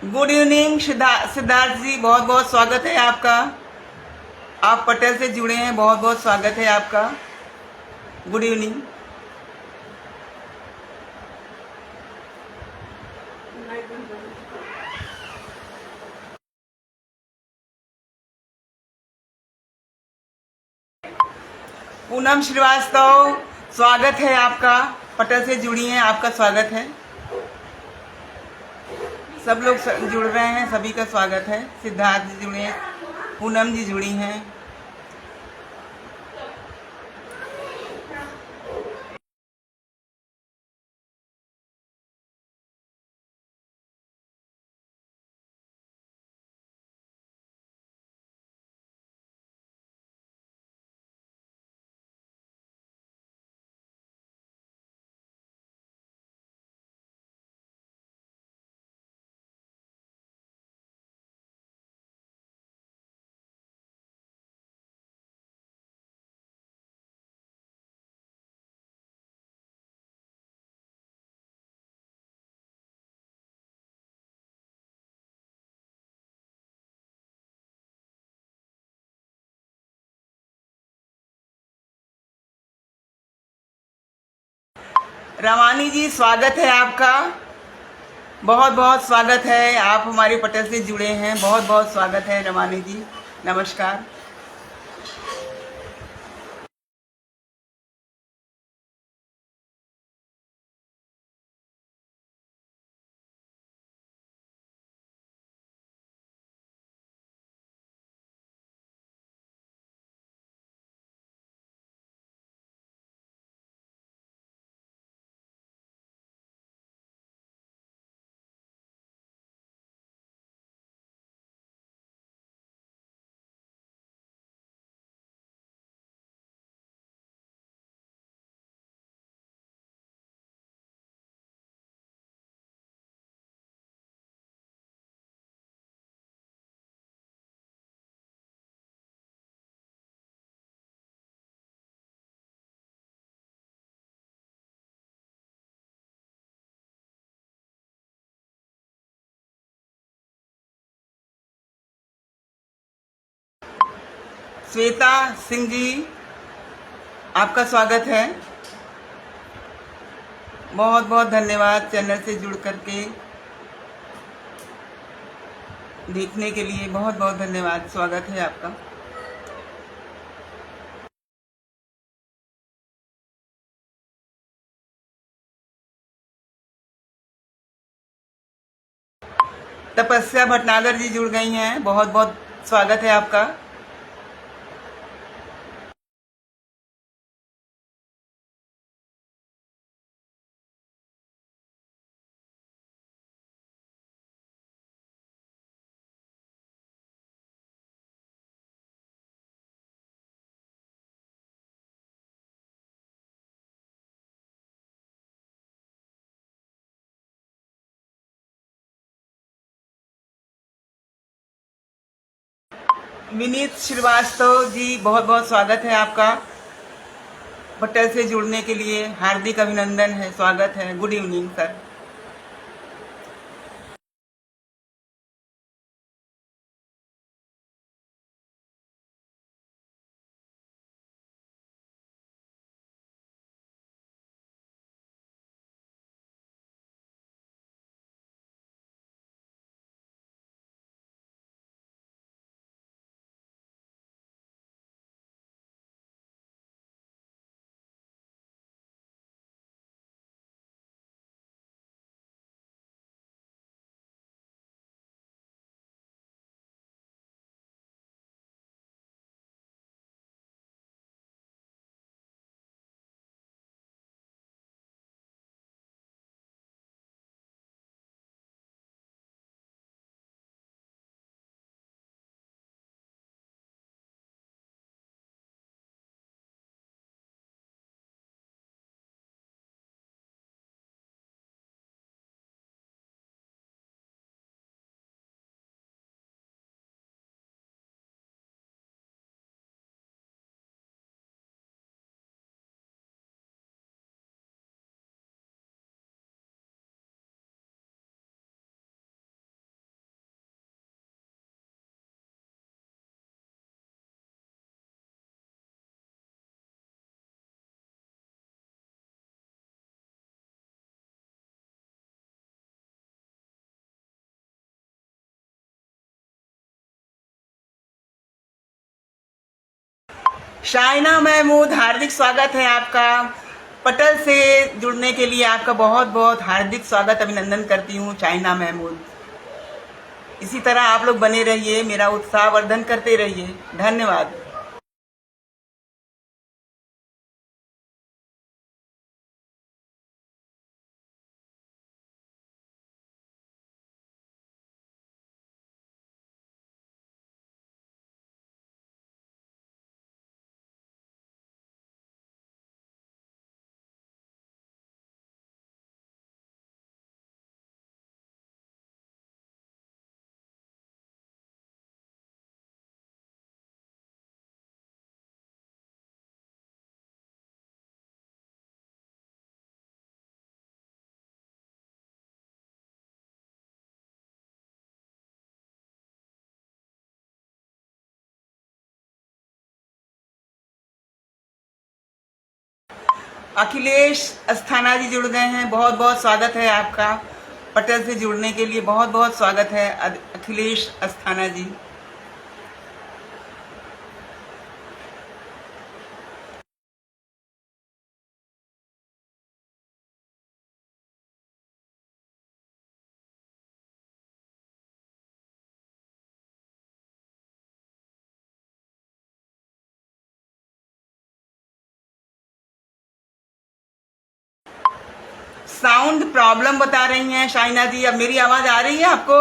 Good evening Siddharth जी, बहुत बहुत स्वागत है आपका। आप पटेल से जुड़े हैं, बहुत बहुत स्वागत है आपका। Good evening. पूनम श्रीवास्तव, स्वागत है आपका। पटेल से जुड़ी हैं, आपका स्वागत है। सब लोग जुड़ रहे हैं, सभी का स्वागत है। सिद्धार्थ जी जुड़े हैं, पूनम जी जुड़ी हैं। रवानी जी, स्वागत है आपका। बहुत बहुत स्वागत है, आप हमारे पटेल से जुड़े हैं। बहुत बहुत स्वागत है रवानी जी, नमस्कार। श्वेता सिंह जी, आपका स्वागत है। बहुत बहुत धन्यवाद चैनल से जुड़ करके देखने के लिए। बहुत बहुत धन्यवाद, स्वागत है आपका। तपस्या भटनागर जी जुड़ गई हैं, बहुत बहुत स्वागत है आपका। विनीत श्रीवास्तव जी, बहुत बहुत स्वागत है आपका। पटेल से जुड़ने के लिए हार्दिक अभिनंदन है, स्वागत है। Good evening sir. Shaina Mahmood, हार्दिक स्वागत है आपका। पटल से जुड़ने के लिए आपका बहुत बहुत हार्दिक स्वागत, अभिनंदन करती हूँ शाइना महमूद। इसी तरह आप लोग बने रहिए, मेरा उत्साह वर्धन करते रहिए। धन्यवाद। अखिलेश अस्थाना जी जुड़ गए हैं, बहुत बहुत स्वागत है आपका। पटल से जुड़ने के लिए बहुत बहुत स्वागत है अखिलेश अस्थाना जी। साउंड प्रॉब्लम बता रही हैं शाइना जी। अब मेरी आवाज आ रही है आपको?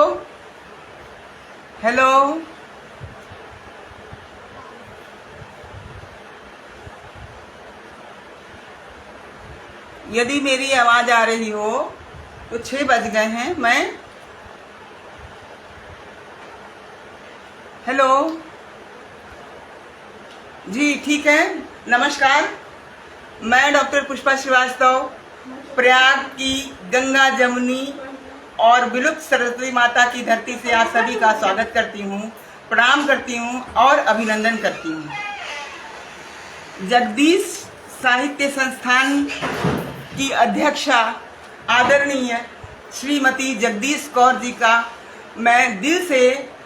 हेलो, यदि मेरी आवाज आ रही हो तो 6 बज गए हैं। मैं हेलो जी, ठीक है। नमस्कार, मैं डॉक्टर पुष्पा श्रीवास्तव प्रयाग की गंगा जमुनी और विलुप्त सरस्वती माता की धरती से आप सभी का स्वागत करती हूँ, प्रणाम करती हूँ और अभिनंदन करती हूँ। जगदीश साहित्य संस्थान की अध्यक्षा आदरणीय श्रीमती जगदीश कौर जी का मैं दिल से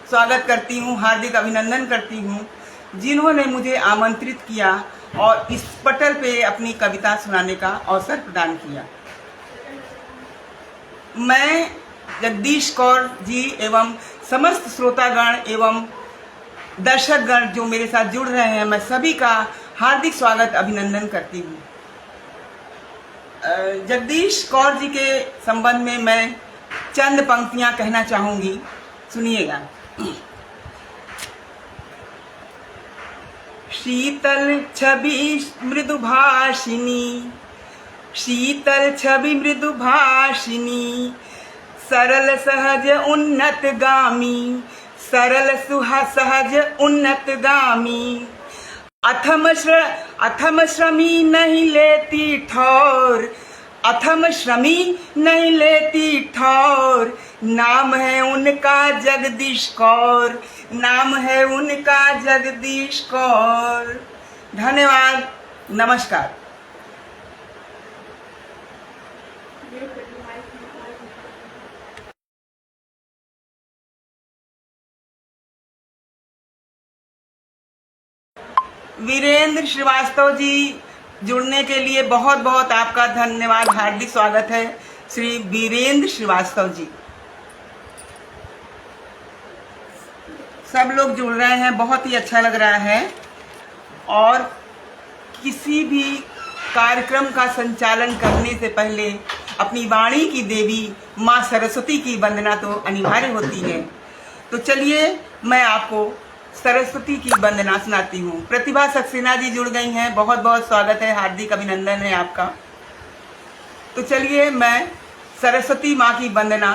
स्वागत करती हूँ, हार्दिक अभिनंदन करती हूँ, जिन्होंने मुझे आमंत्रित किया और इस पटल पे अपनी कविता सुनाने का अवसर प्रदान किया। मैं जगदीश कौर जी एवं समस्त श्रोतागण एवं दर्शकगण जो मेरे साथ जुड़ रहे हैं, मैं सभी का हार्दिक स्वागत अभिनंदन करती हूँ। जगदीश कौर जी के संबंध में मैं चंद पंक्तियां कहना चाहूंगी, सुनिएगा। शीतल छवि मृदुभाषिनी, शीतल छवि मृदुभाषिनी, सरल सहज उन्नत गामी, सरल सहज उन्नत गामी, अथम श्रमी नहीं लेती ठौर, अथम श्रमी नहीं लेती ठौर, नाम है उनका जगदीश कौर, नाम है उनका जगदीश कौर। धन्यवाद, नमस्कार। वीरेंद्र श्रीवास्तव जी जुड़ने के लिए बहुत बहुत आपका धन्यवाद, हार्दिक स्वागत है श्री वीरेंद्र श्रीवास्तव जी। सब लोग जुड़ रहे हैं, बहुत ही अच्छा लग रहा है। और किसी भी कार्यक्रम का संचालन करने से पहले अपनी वाणी की देवी माँ सरस्वती की वंदना तो अनिवार्य होती है। तो चलिए मैं आपको सरस्वती की वंदना सुनाती हूँ। प्रतिभा सक्सेना जी जुड़ गई हैं, बहुत बहुत स्वागत है, हार्दिक अभिनंदन है आपका। तो चलिए मैं सरस्वती माँ की वंदना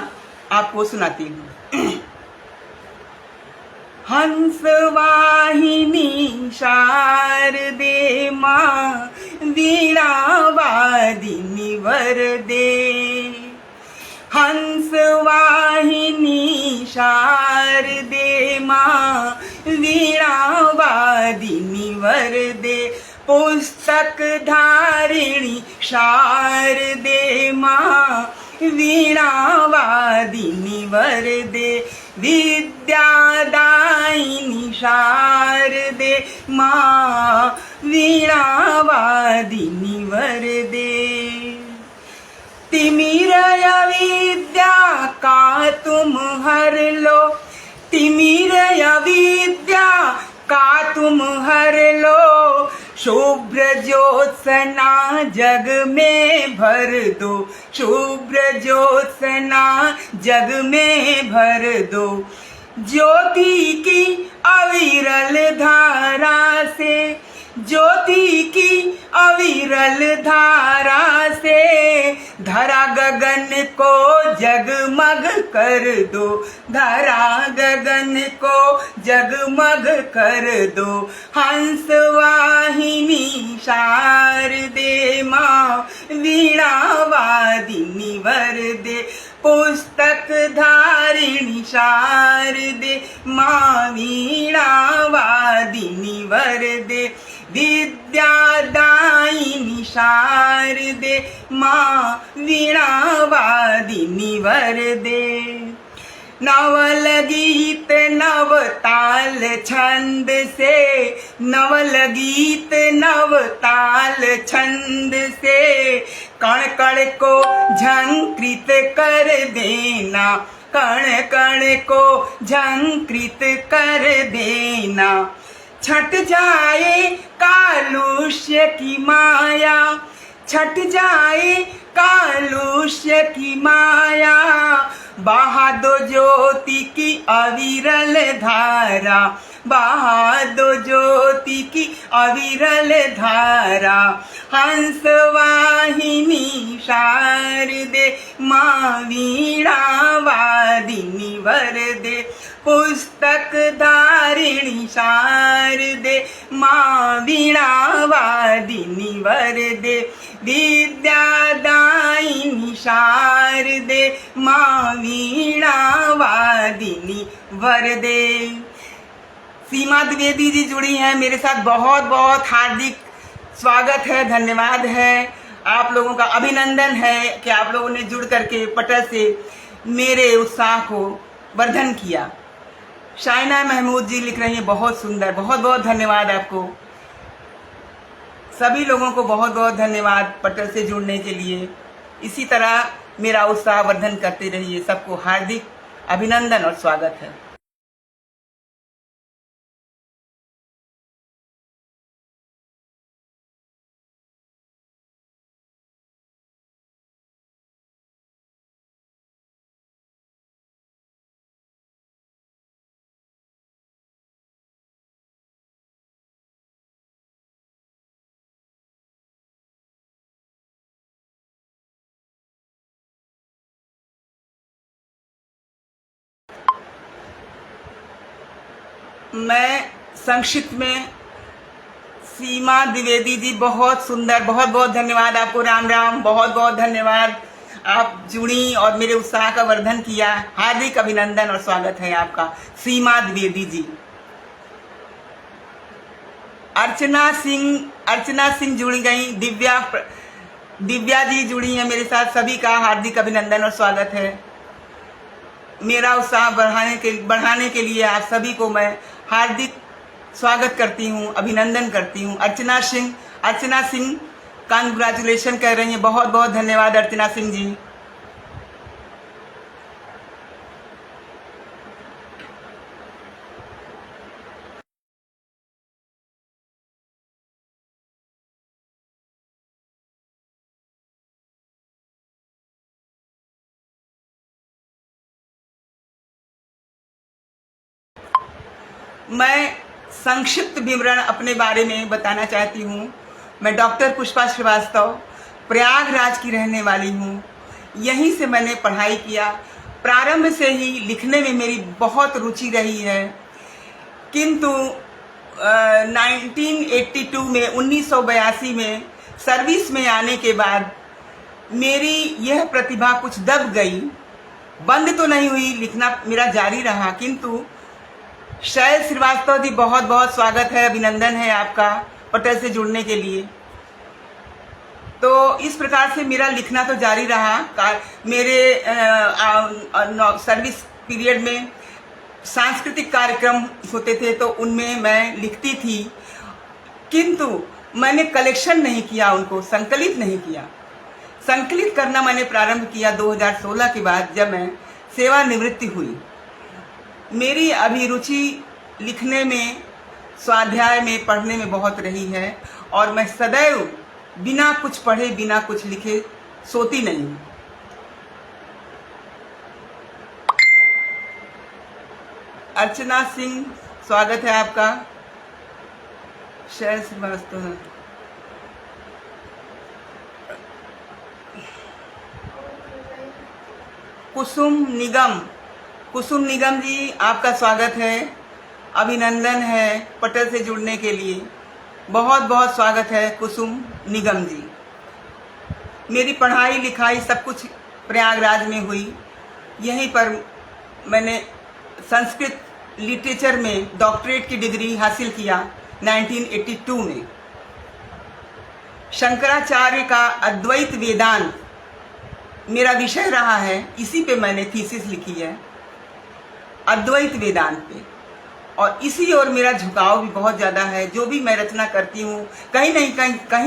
आपको सुनाती हूँ। हंस वाहिनी शारदे माँ वीणा वादिनी वरदे, हंस वाहिनी शारदे माँ वीणा वादिनी वरदे, पुस्तक धारिणी शारदे माँ वीणा वादिनी वरदे, विद्यादायिनी शारदे माँ वीणावादिनी वरदे। तिमिर अविद्या का तुम हर लो, तिमिर अविद्या का तुम हर लो, शुभ्र ज्योत्सना जग में भर दो, शुभ्र ज्योत्सना जग में भर दो। ज्योति की अविरल धारा से, ज्योति की अविरल धारा से धरा गगन को जगमग कर दो, धरा गगन को जगमग कर दो। हंस वाहिनी शारदे माँ वीणावादिनी वरदे, पुस्तक धारिणी शारदे माँ वीणावादिनी वरदे। विद्यादायिनी शारदे माँ वीणावादिनी वरदे। नवल गीत नव ताल छंद से, नवल गीत नव ताल छंद से कण कण को झंकृत कर देना, कण कण को झंकृत कर देना। छट जाए कालुष्य की माया, छट जाए कालुष्य की माया, बहा दो ज्योति की अविरल धारा, बहा दो ज्योति की अविरल धारा। हंस वाहिनी शारदे माँ वीणावादिनी वरदे, पुस्तक धारिणी शारदे माँ वीणावादिनी वरदे। विद्यादायिनी शारदे माँ वीणावादिनी वरदे। सीमा द्विवेदी जी जुड़ी हैं मेरे साथ, बहुत बहुत हार्दिक स्वागत है, धन्यवाद है। आप लोगों का अभिनंदन है कि आप लोगों ने जुड़ करके पटल से मेरे उत्साह को वर्धन किया। शाइना महमूद जी लिख रही हैं बहुत सुंदर, बहुत बहुत धन्यवाद आपको। सभी लोगों को बहुत बहुत धन्यवाद पटल से जुड़ने के लिए। इसी तरह मेरा उत्साह वर्धन करते रहिए। सबको हार्दिक अभिनंदन और स्वागत है। मैं संक्षिप्त में, सीमा द्विवेदी जी बहुत सुंदर, बहुत बहुत धन्यवाद आपको। राम राम, बहुत बहुत धन्यवाद। आप जुड़ी और मेरे उत्साह का वर्धन किया। हार्दिक अभिनंदन और स्वागत है आपका सीमा द्विवेदी जी। अर्चना सिंह जुड़ी गई। दिव्या जी जुड़ी हैं मेरे साथ। सभी का हार्दिक अभिनंदन और स्वागत है। मेरा उत्साह बढ़ाने के लिए आप सभी को मैं हार्दिक स्वागत करती हूँ, अभिनंदन करती हूँ। अर्चना सिंह कांग्रेचुलेशन कह रही हैं। बहुत बहुत धन्यवाद अर्चना सिंह जी। मैं संक्षिप्त विवरण अपने बारे में बताना चाहती हूँ। मैं डॉक्टर पुष्पा श्रीवास्तव प्रयागराज की रहने वाली हूँ। यहीं से मैंने पढ़ाई किया। प्रारंभ से ही लिखने में मेरी बहुत रुचि रही है, किंतु 1982 में 1982 में सर्विस में आने के बाद मेरी यह प्रतिभा कुछ दब गई। बंद तो नहीं हुई, लिखना मेरा जारी रहा, किंतु शैल श्रीवास्तव जी बहुत बहुत स्वागत है, अभिनंदन है आपका पटल से जुड़ने के लिए। तो इस प्रकार से मेरा लिखना तो जारी रहा। मेरे सर्विस पीरियड में सांस्कृतिक कार्यक्रम होते थे तो उनमें मैं लिखती थी, किंतु मैंने कलेक्शन नहीं किया, उनको संकलित नहीं किया। संकलित करना मैंने प्रारंभ किया 2016 के बाद, जब मैं सेवानिवृत्ति हुई। मेरी अभिरुचि लिखने में, स्वाध्याय में, पढ़ने में बहुत रही है और मैं सदैव बिना कुछ पढ़े, बिना कुछ लिखे सोती नहीं हूँ। अर्चना सिंह, स्वागत है आपका। शहर श्रीवास्तव, कुसुम निगम, कुसुम निगम जी आपका स्वागत है, अभिनंदन है पटल से जुड़ने के लिए, बहुत बहुत स्वागत है कुसुम निगम जी। मेरी पढ़ाई लिखाई सब कुछ प्रयागराज में हुई। यहीं पर मैंने संस्कृत लिटरेचर में डॉक्टरेट की डिग्री हासिल किया 1982 में। शंकराचार्य का अद्वैत वेदांत मेरा विषय रहा है, इसी पे मैंने थीसिस लिखी है, अद्वैत वेदांत पे, और इसी ओर मेरा झुकाव भी बहुत ज़्यादा है। जो भी मैं रचना करती हूँ कहीं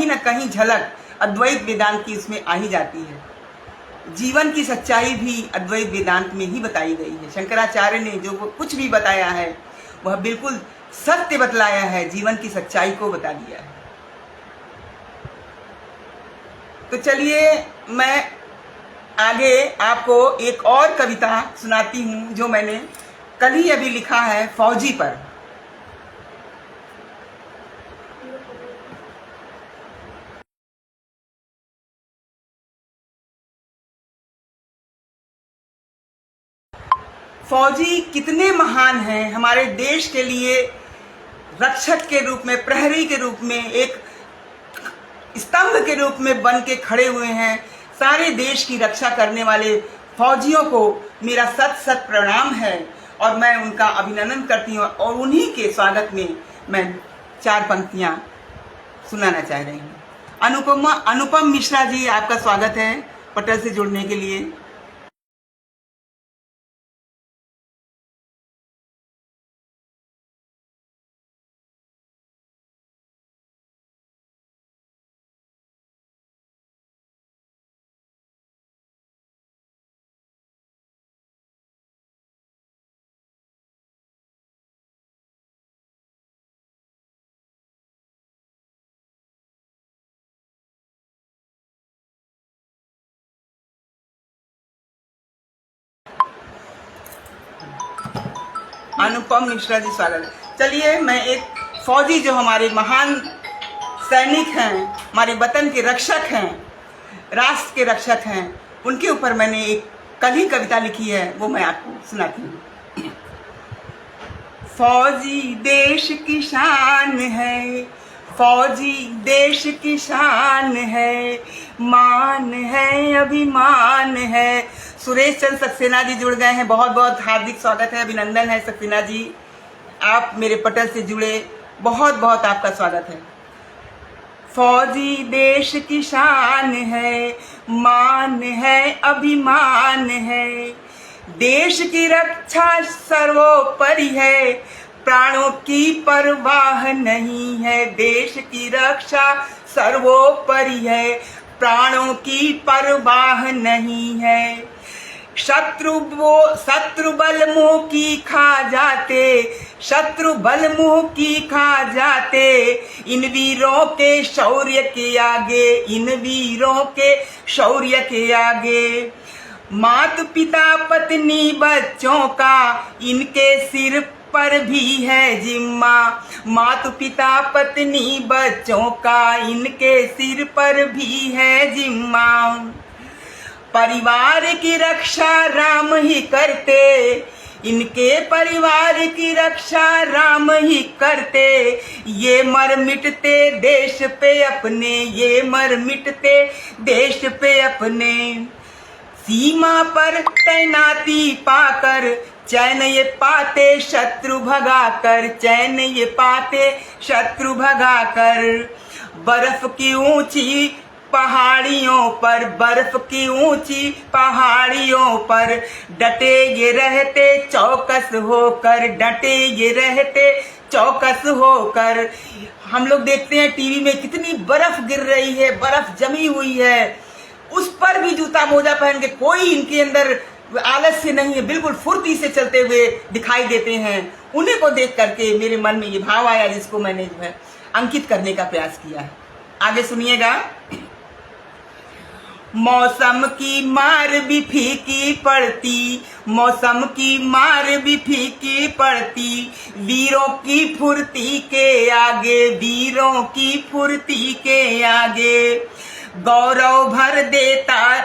ना कहीं झलक अद्वैत वेदांत की उसमें आ ही जाती है। जीवन की सच्चाई भी अद्वैत वेदांत में ही बताई गई है। शंकराचार्य ने जो कुछ भी बताया है वह बिल्कुल सत्य बतलाया है, जीवन की सच्चाई को बता दिया है। तो चलिए मैं आगे आपको एक और कविता सुनाती हूँ जो मैंने कल ही अभी लिखा है, फौजी पर। फौजी कितने महान हैं, हमारे देश के लिए रक्षक के रूप में, प्रहरी के रूप में, एक स्तंभ के रूप में बन के खड़े हुए हैं। सारे देश की रक्षा करने वाले फौजियों को मेरा सत सत प्रणाम है और मैं उनका अभिनंदन करती हूँ। और उन्हीं के स्वागत में मैं 4 पंक्तियाँ सुनाना चाह रही हूँ। अनुपम मिश्रा जी आपका स्वागत है पटल से जुड़ने के लिए। अनुपम मिश्रा जी स्वागत है। चलिए मैं एक फौजी जो हमारे महान सैनिक हैं, हमारे वतन के रक्षक हैं, राष्ट्र के रक्षक हैं, उनके ऊपर मैंने एक कल ही कविता लिखी है, वो मैं आपको सुनाती हूँ। फौजी देश की शान है, फौजी देश की शान है, मान है अभिमान है। सुरेश चंद्र सक्सेना जी जुड़ गए हैं, बहुत बहुत हार्दिक स्वागत है, अभिनंदन है सक्सेना जी, आप मेरे पटल से जुड़े, बहुत बहुत आपका स्वागत है। फौजी देश की शान है, मान है अभिमान है, देश की रक्षा सर्वोपरि है, प्राणों की परवाह नहीं है, देश की रक्षा सर्वोपरि है, प्राणों की परवाह नहीं है। शत्रु बल मुंह की खा जाते, शत्रु बल मुंह की खा जाते, इन वीरों के शौर्य के आगे, इन वीरों के शौर्य के आगे। माता पिता पत्नी बच्चों का इनके सिर पर भी है जिम्मा, माता पिता पत्नी बच्चों का इनके सिर पर भी है जिम्मा। परिवार की रक्षा राम ही करते, इनके परिवार की रक्षा राम ही करते, ये मर मिटते देश पे अपने, ये मर मिटते देश पे अपने। सीमा पर तैनाती पाकर चैन ये पाते शत्रु भगाकर, चैन ये पाते शत्रु भगाकर। बर्फ की ऊंची पहाड़ियों पर, बर्फ की ऊंची पहाड़ियों पर डटे ये रहते चौकस होकर, डटे ये रहते चौकस होकर। हम लोग देखते हैं टीवी में कितनी बर्फ गिर रही है, बर्फ जमी हुई है, उस पर भी जूता मोजा पहन के कोई इनके अंदर आलस्य नहीं है, बिल्कुल फुर्ती से चलते हुए दिखाई देते हैं। उन्हीं को देख करके मेरे मन में ये भाव आया, जिसको मैंने जो है अंकित करने का प्रयास किया है। आगे सुनिएगा। मौसम की मार भी फीकी पड़ती, मौसम की मार भी फीकी पड़ती, वीरों की फुर्ती के आगे, वीरों की फुर्ती के आगे। गौरव भर देता,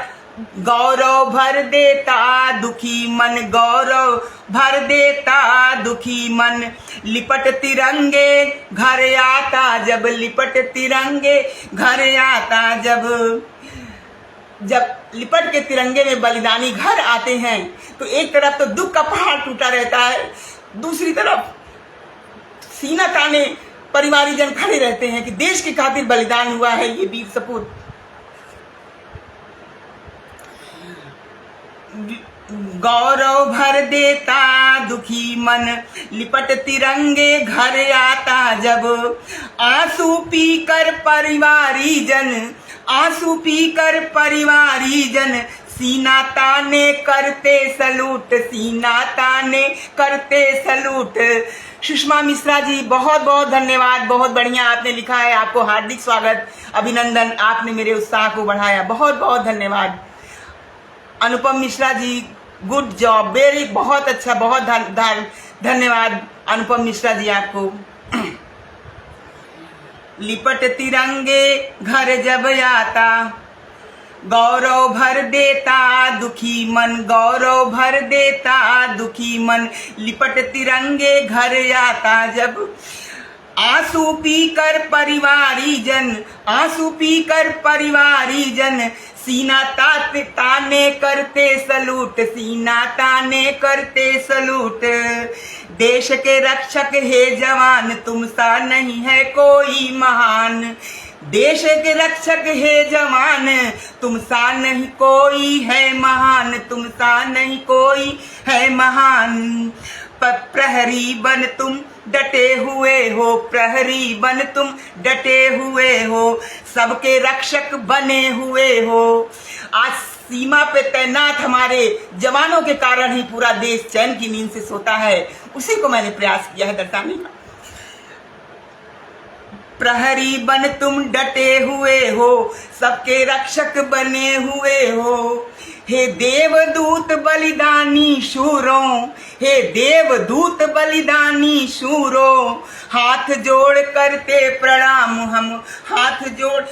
गौरव भर देता दुखी मन, गौरव भर देता दुखी मन। लिपट तिरंगे घर आता जब, लिपट तिरंगे घर आता जब। जब लिपट के तिरंगे में बलिदानी घर आते हैं तो एक तरफ तो दुख का पहाड़ टूटा रहता है, दूसरी तरफ सीना ताने परिवारीजन खड़े रहते हैं कि देश की खातिर बलिदान हुआ है ये वीर सपूत। गौरव भर देता दुखी मन, लिपट तिरंगे घर आता जब। आंसू पीकर परिवारी जन, आंसू पीकर परिवारी जन, सीना ताने करते सलूट, सीना ताने करते सलूट। सुषमा मिश्रा जी बहुत बहुत धन्यवाद, बहुत बढ़िया आपने लिखा है, आपको हार्दिक स्वागत, अभिनंदन, आपने मेरे उत्साह को बढ़ाया, बहुत बहुत धन्यवाद। Anupam Mishra ji good job, very, बहुत अच्छा, बहुत धन्यवाद अनुपम मिश्रा जी आपको। लिपट तिरंगे घर जब आता, गौरव भर देता दुखी मन, गौरव भर देता दुखी मन। लिपट तिरंगे घर आता जब। आंसू पीकर परिवारी जन, आंसू पीकर परिवारी जन, सीना ताने करते सलूट, सीना ताने करते सलूट। देश के रक्षक हे जवान, तुम सा नहीं है कोई महान। देश के रक्षक हे जवान, तुम सा नहीं कोई है महान, तुम सा नहीं कोई है महान। प्रहरी बन तुम डटे हुए हो, प्रहरी बन तुम डटे हुए हो, सबके रक्षक बने हुए हो। आज सीमा पे तैनात हमारे जवानों के कारण ही पूरा देश चैन की नींद से सोता है, उसी को मैंने प्रयास किया है दर्शाने का। प्रहरी बन तुम डटे हुए हो, सबके रक्षक बने हुए हो। हे देवदूत बलिदानी शूरों, हे देवदूत बलिदानी शूरों, हाथ जोड़ करते प्रणाम हम, हाथ जोड़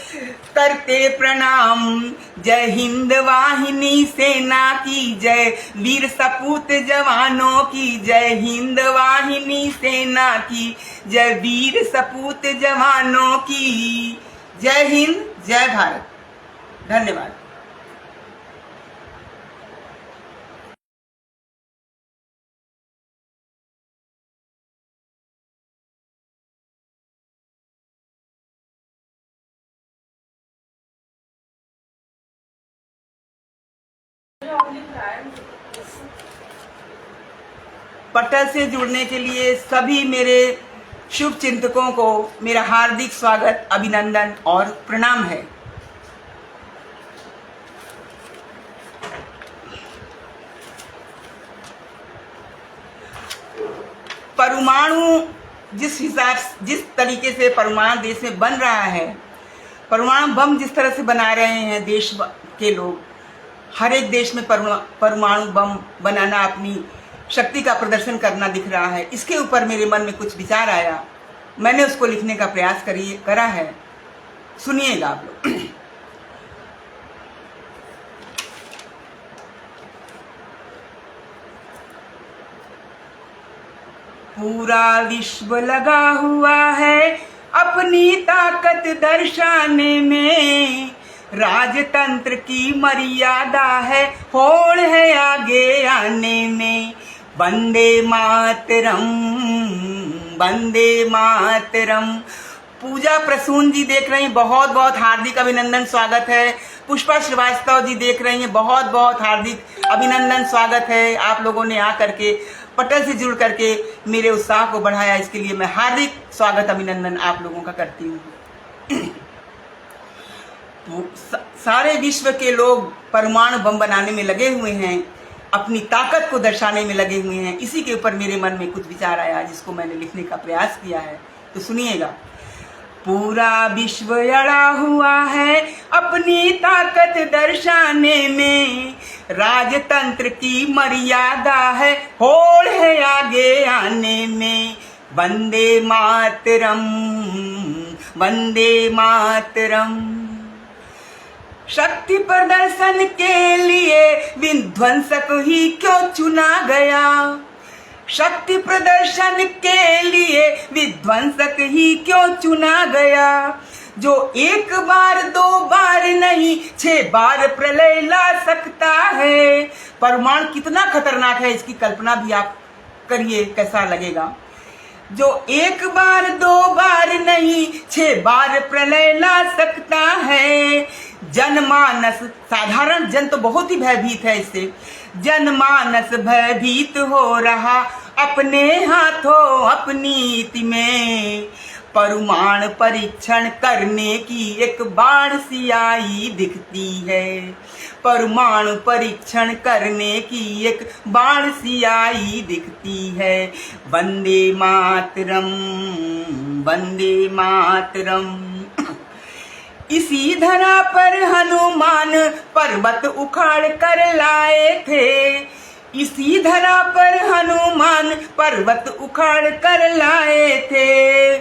करते प्रणाम। जय हिंद वाहिनी सेना की जय, वीर सपूत जवानों की जय। हिंद वाहिनी सेना की जय, वीर सपूत जवानों की जय। हिंद, जय भारत। धन्यवाद। पटल से जुड़ने के लिए सभी मेरे शुभ चिंतकों को मेरा हार्दिक स्वागत, अभिनंदन और प्रणाम है। परमाणु जिस तरीके से परमाणु देश में बन रहा है, परमाणु बम जिस तरह से बना रहे हैं देश के लोग, हर एक देश में परमाणु बम बनाना, अपनी शक्ति का प्रदर्शन करना दिख रहा है। इसके ऊपर मेरे मन में कुछ विचार आया, मैंने उसको लिखने का प्रयास करा है, सुनिएगा आप लोग। पूरा विश्व लगा हुआ है अपनी ताकत दर्शाने में, राजतंत्र की मर्यादा है, होड़ है आगे आने में। वंदे मातरम, वंदे मातरम। पूजा प्रसून जी देख रही हैं, बहुत बहुत हार्दिक अभिनंदन, स्वागत है। पुष्पा श्रीवास्तव जी देख रही हैं, बहुत बहुत हार्दिक अभिनंदन, स्वागत है। आप लोगों ने आकर के पटल से जुड़ करके मेरे उत्साह को बढ़ाया, इसके लिए मैं हार्दिक स्वागत अभिनंदन आप लोगों का करती हूँ। सारे विश्व के लोग परमाणु बम बनाने में लगे हुए हैं, अपनी ताकत को दर्शाने में लगे हुए हैं। इसी के ऊपर मेरे मन में कुछ विचार आया, जिसको मैंने लिखने का प्रयास किया है, तो सुनिएगा। पूरा विश्व अड़ा हुआ है अपनी ताकत दर्शाने में, राजतंत्र की मर्यादा है, होड़ है आगे आने में। वंदे मातरम, वंदे मातरम। शक्ति प्रदर्शन के लिए विध्वंसक ही क्यों चुना गया? शक्ति प्रदर्शन के लिए विध्वंसक ही क्यों चुना गया? जो एक बार दो बार नहीं 6 बार प्रलय ला सकता है। परमाणु कितना खतरनाक है, इसकी कल्पना भी आप करिए, कैसा लगेगा। जो एक बार दो बार नहीं 6 बार प्रलय ला सकता है। जनमानस, साधारण जन तो बहुत ही भयभीत है इससे। जनमानस भयभीत हो रहा अपने हाथों अपनी नीति में। परमाणु परीक्षण करने की एक बाढ़ सी आई दिखती है। परमाणु परीक्षण करने की एक बाढ़ सी आई दिखती है। वंदे मातरम, वंदे मातरम। इसी धरा पर हनुमान पर्वत उखाड़ कर लाए थे। इसी धरा पर हनुमान पर्वत उखाड़ कर लाए थे।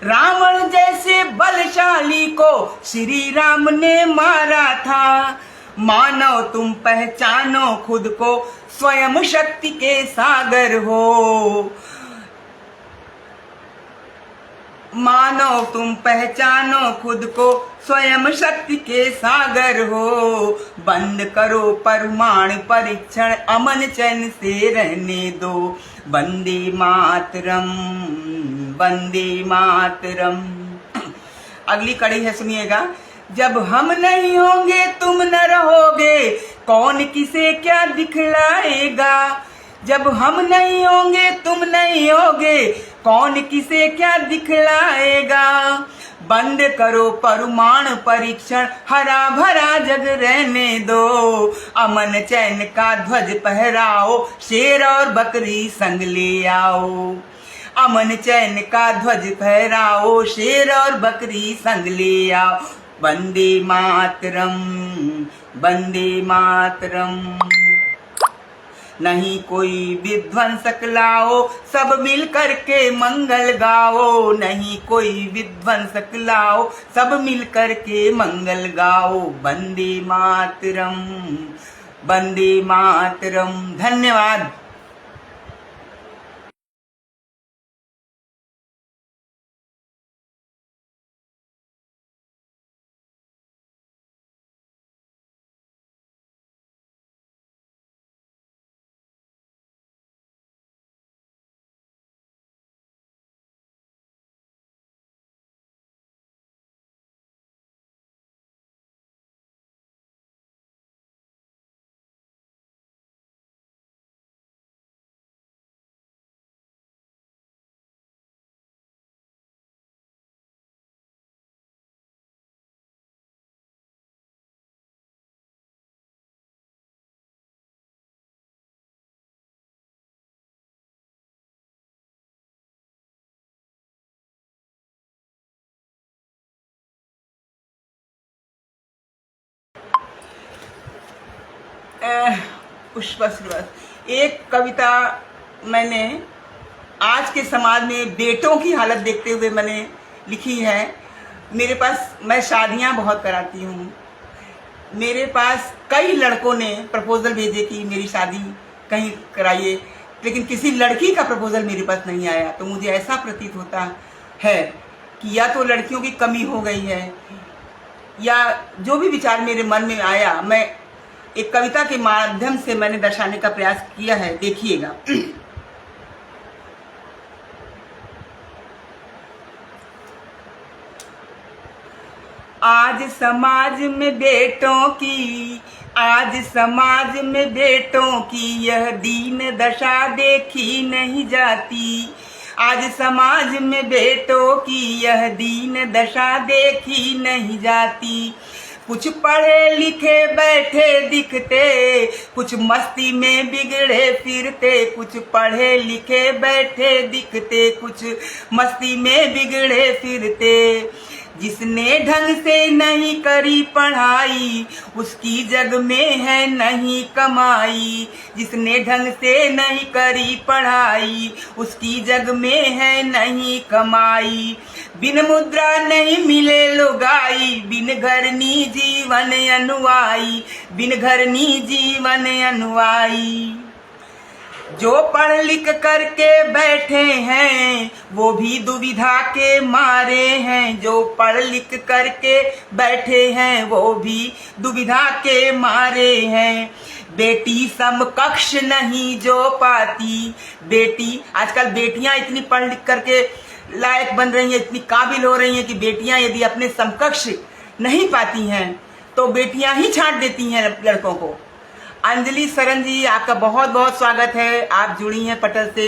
रावण जैसे बलशाली को श्री राम ने मारा था। मानव तुम पहचानो खुद को, स्वयं शक्ति के सागर हो। मानव तुम पहचानो खुद को, स्वयं शक्ति के सागर हो। बंद करो परमाणु परीक्षण, अमन चैन से रहने दो। वंदे मातरम, वंदे मातरम। अगली कड़ी है, सुनिएगा। जब हम नहीं होंगे तुम न रहोगे, कौन किसे क्या दिखलाएगा? जब हम नहीं होंगे तुम नहीं होगे, कौन किसे क्या दिखलाएगा? बंद करो परमाणु परीक्षण, हरा भरा जग रहने दो। अमन चैन का ध्वज फहराओ, शेर और बकरी संग ले आओ। अमन चैन का ध्वज फहराओ, शेर और बकरी संग ले आओ। वंदे मातरम, वंदे मातरम। नहीं कोई विध्वंसक लाओ, सब मिल कर के मंगल गाओ। नहीं कोई विध्वंसक लाओ, सब मिल कर के मंगल गाओ। वंदे मातरम, वंदे मातरम। धन्यवाद। पुष्पा श्रीवास्तव। एक कविता मैंने आज के समाज में बेटों की हालत देखते हुए मैंने लिखी है। मेरे पास, मैं शादियां बहुत कराती हूँ। मेरे पास कई लड़कों ने प्रपोजल भेजे कि मेरी शादी कहीं कराइए, लेकिन किसी लड़की का प्रपोजल मेरे पास नहीं आया। तो मुझे ऐसा प्रतीत होता है कि या तो लड़कियों की कमी हो गई है, या जो भी विचार मेरे मन में आया, मैं एक कविता के माध्यम से मैंने दर्शाने का प्रयास किया है। देखिएगा। आज समाज में बेटों की, आज समाज में बेटों की यह दीन दशा देखी नहीं जाती। आज समाज में बेटों की यह दीन दशा देखी नहीं जाती। कुछ पढ़े लिखे बैठे दिखते, कुछ मस्ती में बिगड़े फिरते। कुछ पढ़े लिखे बैठे दिखते, कुछ मस्ती में बिगड़े फिरते। जिसने ढंग से नहीं करी पढ़ाई, उसकी जग में है नहीं कमाई। जिसने ढंग से नहीं करी पढ़ाई, उसकी जग में है नहीं कमाई। बिन मुद्रा नहीं मिले लुगाई, बिन घरनी जीवन अनुआई। बिन घरनी जीवन अनुआई। जो पढ़ लिख करके बैठे हैं, वो भी दुविधा के मारे हैं। जो पढ़ लिख करके बैठे हैं, वो भी दुविधा के मारे हैं। बेटी समकक्ष नहीं जो पाती। बेटी, आजकल बेटियां इतनी पढ़ लिख करके लायक बन रही हैं, इतनी काबिल हो रही हैं कि बेटियां यदि अपने समकक्ष नहीं पाती हैं तो बेटियां ही छांट देती हैं लड़कों को। अंजलि सरन जी, आपका बहुत बहुत स्वागत है। आप जुड़ी हैं पटल से,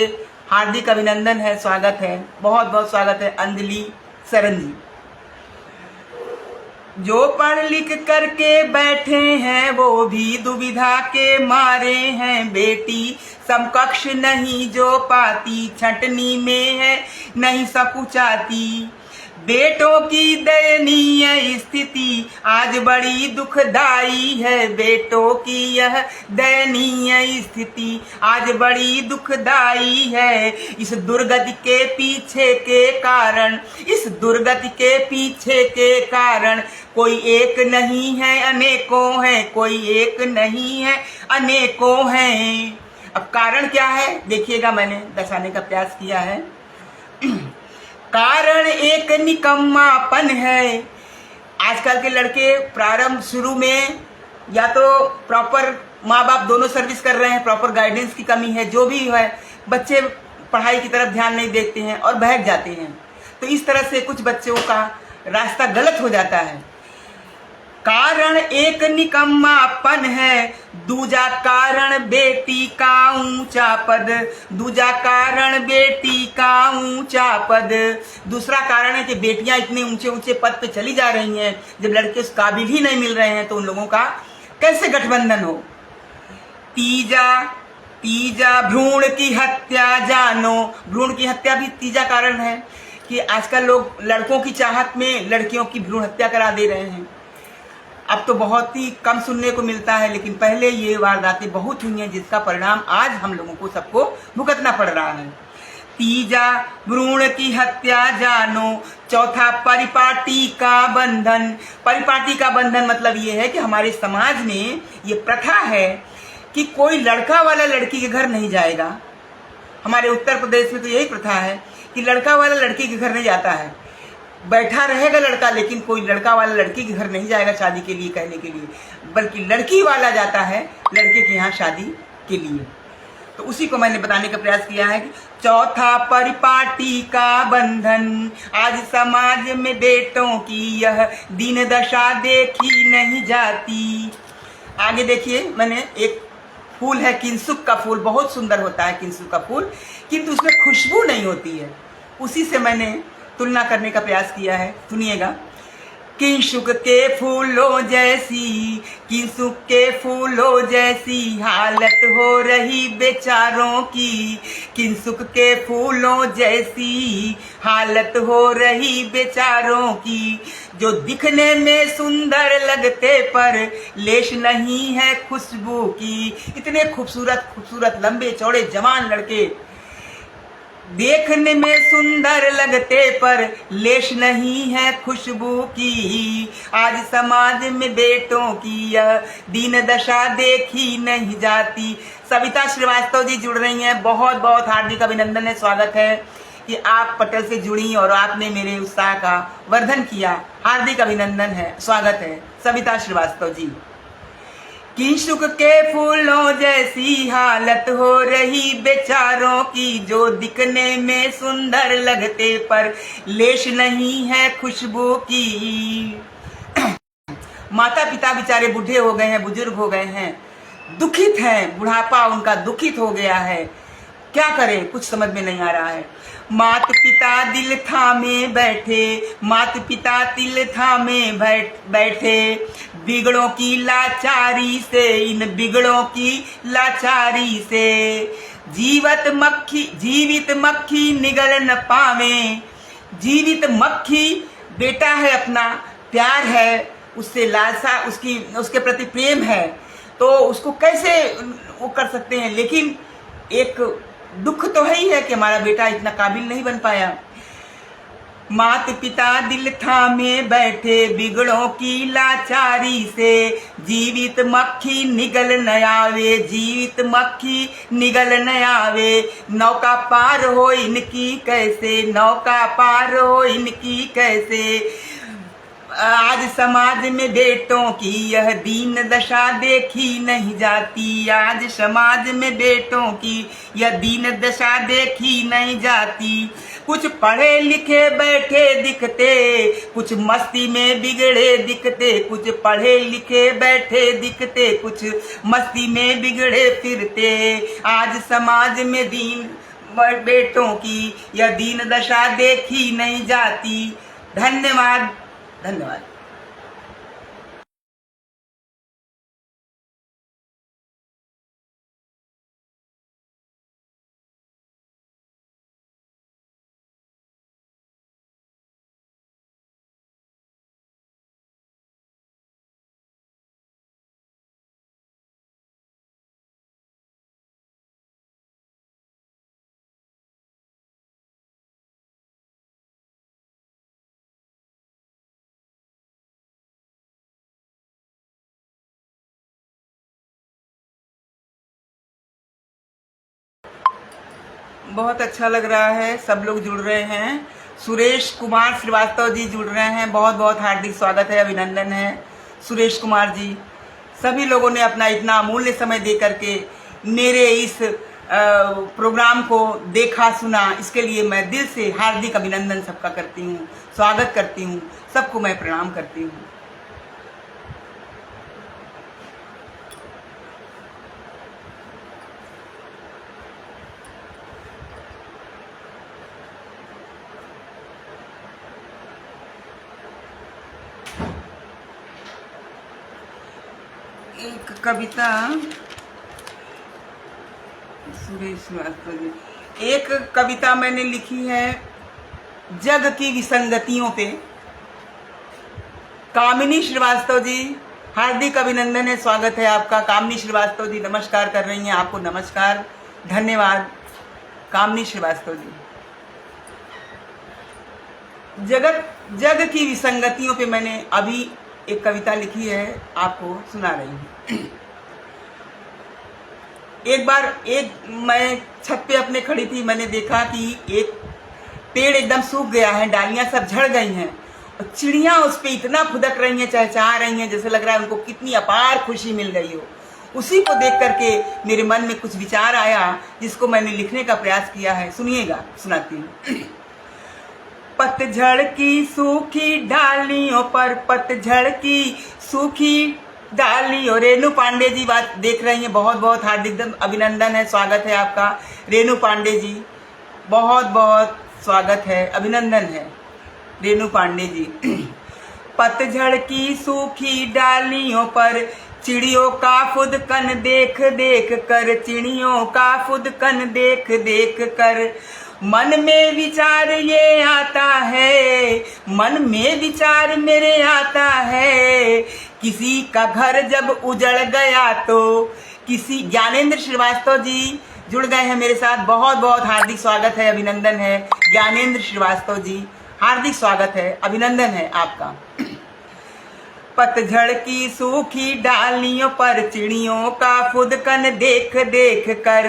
हार्दिक अभिनंदन है, स्वागत है, बहुत बहुत स्वागत है अंजलि सरन जी। जो पढ़ लिख करके बैठे हैं, वो भी दुविधा के मारे हैं। बेटी समकक्ष नहीं जो पाती, छटनी में है नहीं सकुचाती। बेटों की दयनीय स्थिति आज बड़ी दुखदाई है। बेटों की यह दयनीय स्थिति आज बड़ी दुखदाई है। इस दुर्गति के पीछे के कारण, इस दुर्गति के पीछे के कारण कोई एक नहीं है अनेकों हैं। कोई एक नहीं है अनेकों हैं। अब कारण क्या है देखिएगा, मैंने दर्शाने का प्रयास किया है। कारण एक निकम्मापन है। आजकल के लड़के प्रारंभ शुरू में या तो प्रॉपर माँ बाप दोनों सर्विस कर रहे हैं, प्रॉपर गाइडेंस की कमी है, जो भी है, बच्चे पढ़ाई की तरफ ध्यान नहीं देते हैं और बहक जाते हैं। तो इस तरह से कुछ बच्चों का रास्ता गलत हो जाता है। कारण एक निकम्मापन है, दूजा कारण बेटी का ऊंचा पद। दूजा कारण बेटी का ऊंचा पद। दूसरा कारण है कि बेटियां इतने ऊंचे ऊंचे पद पे चली जा रही हैं, जब लड़के उस काबिल ही नहीं मिल रहे हैं तो उन लोगों का कैसे गठबंधन हो। तीजा भ्रूण की हत्या जानो। भ्रूण की हत्या भी तीजा कारण है कि आजकल लोग लड़कों की चाहत में लड़कियों की भ्रूण हत्या करा दे रहे हैं। अब तो बहुत ही कम सुनने को मिलता है, लेकिन पहले ये वारदातें बहुत हुई हैं, जिसका परिणाम आज हम लोगों को सबको भुगतना पड़ रहा है। तीजा भ्रूण की हत्या जानो। चौथा परिपाटी का बंधन। परिपाटी का बंधन मतलब ये है कि हमारे समाज में ये प्रथा है कि कोई लड़का वाला लड़की के घर नहीं जाएगा। हमारे उत्तर प्रदेश में तो यही प्रथा है कि लड़का वाला लड़की के घर नहीं जाता है। बैठा रहेगा लड़का, लेकिन कोई लड़का वाला लड़की के घर नहीं जाएगा शादी के लिए कहने के लिए, बल्कि लड़की वाला जाता है लड़के के यहाँ शादी के लिए। तो उसी को मैंने बताने का प्रयास किया है कि चौथा परिपाटी का बंधन। आज समाज में बेटों की यह दीन दशा देखी नहीं जाती। आगे देखिए, मैंने एक फूल है किंसुक का फूल, बहुत सुंदर होता है किंसुक का फूल, किंतु उसमें खुशबू नहीं होती है। उसी से मैंने तुलना करने का प्रयास किया है। सुनिएगा। किंसुक के फूलों जैसी, किंसुक के फूलों जैसी हालत हो रही बेचारों की। किंसुक के फूलों जैसी हालत हो रही बेचारों की। जो दिखने में सुंदर लगते पर लेश नहीं है खुशबू की। इतने खूबसूरत खूबसूरत लंबे चौड़े जवान लड़के देखने में सुंदर लगते पर लेश नहीं है खुशबू की। आज समाज में बेटों की यह दीन दशा देखी नहीं जाती। सविता श्रीवास्तव जी जुड़ रही हैं, बहुत बहुत हार्दिक अभिनंदन है, स्वागत है कि आप पटल से जुड़ी और आपने मेरे उत्साह का वर्धन किया। हार्दिक अभिनंदन है, स्वागत है सविता श्रीवास्तव जी। किंसुक के फूलों जैसी हालत हो रही बेचारों की। जो दिखने में सुंदर लगते पर लेश नहीं है खुशबू की। माता पिता बेचारे बूढ़े हो गए हैं, बुजुर्ग हो गए हैं, दुखित हैं, बुढ़ापा उनका दुखित हो गया है। क्या करें, कुछ समझ में नहीं आ रहा है। मात पिता दिल थामे बैठे, मात पिता दिल थामे बैठे, बिगड़ों की लाचारी से, इन बिगड़ों की लाचारी से, जीवित मक्खी निगल न पावे। जीवित मक्खी बेटा है अपना, प्यार है, उससे लालसा, उसके प्रति प्रेम है, तो उसको कैसे वो कर सकते हैं। लेकिन एक दुख तो है ही है कि हमारा बेटा इतना काबिल नहीं बन पाया। मात पिता दिल थामे बैठे, बिगड़ों की लाचारी से, जीवित मक्खी निगल न आवे, जीवित मक्खी निगल न आवे। नौका पार हो इनकी कैसे, नौका पार हो इनकी कैसे। आज समाज में बेटों की यह दीन दशा देखी नहीं जाती, आज समाज में बेटों की यह दीन दशा देखी नहीं जाती। कुछ पढ़े लिखे बैठे दिखते, कुछ मस्ती में बिगड़े दिखते, कुछ पढ़े लिखे बैठे दिखते, कुछ मस्ती में बिगड़े फिरते। आज समाज में दीन बेटों की यह दीन दशा देखी नहीं जाती। धन्यवाद, धन्यवाद। बहुत अच्छा लग रहा है, सब लोग जुड़ रहे हैं। सुरेश कुमार श्रीवास्तव जी जुड़ रहे हैं, बहुत बहुत हार्दिक स्वागत है, अभिनंदन है सुरेश कुमार जी। सभी लोगों ने अपना इतना अमूल्य समय दे करके मेरे इस प्रोग्राम को देखा सुना, इसके लिए मैं दिल से हार्दिक अभिनंदन सबका करती हूँ, स्वागत करती हूँ, सबको मैं प्रणाम करती हूँ। एक कविता सुरेश श्रीवास्तव जी, एक कविता मैंने लिखी है जग की विसंगतियों पे। कामिनी श्रीवास्तव जी, हार्दिक अभिनंदन है, स्वागत है आपका। कामिनी श्रीवास्तव जी नमस्कार कर रही हैं, आपको नमस्कार, धन्यवाद कामिनी श्रीवास्तव जी। जग की विसंगतियों पे मैंने अभी एक कविता लिखी है, आपको सुना रही हूँ। एक बार मैं छत पे अपने खड़ी थी, मैंने देखा कि एक पेड़ एकदम सूख गया है, डालियां सब झड़ गई हैं और चिड़ियां उस पे इतना फुदक रही हैं, चहचहा रही हैं, जैसे लग रहा है उनको कितनी अपार खुशी मिल गई हो। उसी को देख करके मेरे मन में कुछ विचार आया, जिसको मैंने लिखने का प्रयास किया है। सुनिएगा, सुनाती हूँ। पतझड़ की सूखी डालियों पर, पतझड़ की सूखी डालियों। रेणु पांडे जी बात देख रही हैं, बहुत बहुत हार्दिक अभिनंदन है, स्वागत है आपका। रेणु पांडे जी बहुत बहुत स्वागत है, अभिनंदन है रेणु पांडे जी। पतझड़ की सूखी डालियों पर चिड़ियों का फुदकन देख देख कर, चिड़ियों का फुदकन देख देख कर मन में विचार ये आता है, मन में विचार मेरे आता है, किसी का घर जब उजड़ गया तो किसी। ज्ञानेंद्र श्रीवास्तव जी जुड़ गए हैं मेरे साथ, बहुत बहुत हार्दिक स्वागत है, अभिनंदन है ज्ञानेंद्र श्रीवास्तव जी, हार्दिक स्वागत है, अभिनंदन है आपका। पतझड़ की सूखी डालियों पर चिड़ियों का फुदकन देख देख कर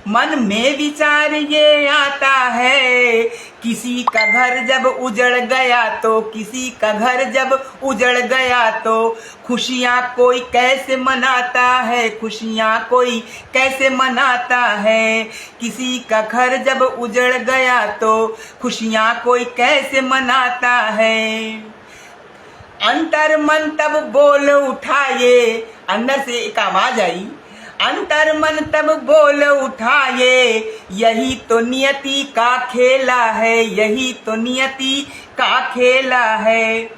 मन में विचार ये आता है, किसी का घर जब उजड़ गया तो, किसी का घर जब उजड़ गया तो खुशियाँ कोई कैसे मनाता है, खुशियाँ कोई कैसे मनाता है, किसी का घर जब उजड़ गया तो खुशियाँ कोई कैसे मनाता है। अंतर मन तब बोल उठाए, अंदर से एक आवाज आई, अंतर मन तब बोल उठाए, यही तो नियति का खेला है, यही तो नियति का खेला है।